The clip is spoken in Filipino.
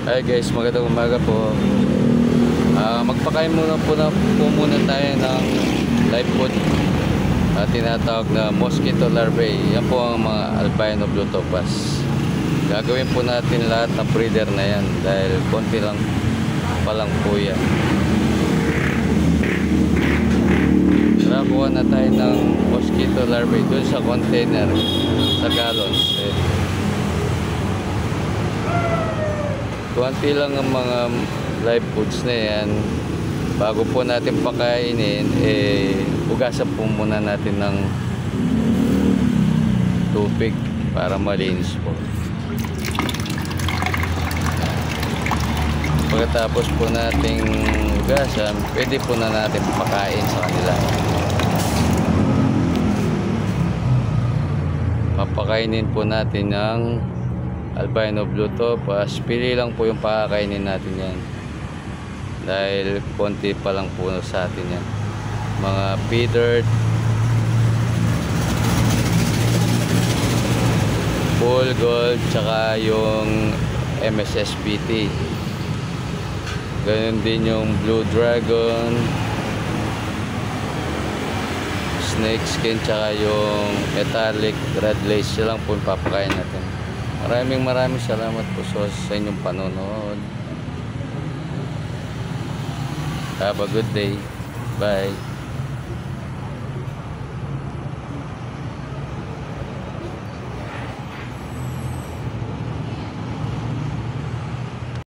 Hi guys, magandang umaga po. Magpakain muna tayo ng live food tinatawag na mosquito larvae. Yan po ang mga albino blue topaz. Gagawin po natin lahat ng breeder na yan dahil konti lang pa lang po yan. Nakakuha na tayo ng mosquito larvae dun sa container sa gallons. Konti lang ang mga live foods na yan. Bago po natin pakainin, hugasan po muna natin ng tubig para malinis po. Pagkatapos po nating hugasan, pwede po na natin pakain sa kanila. Papakainin po natin ng albino blue topaz. Pili lang po yung pakakainin natin yan dahil konti pa lang po sa atin yan. Mga feeder, full gold, tsaka yung MSSPT. Ganun din yung blue dragon, snake skin, tsaka yung metallic red lace. Yan lang po yung papakain natin. Maraming salamat po sa inyong panonood. Have a good day. Bye.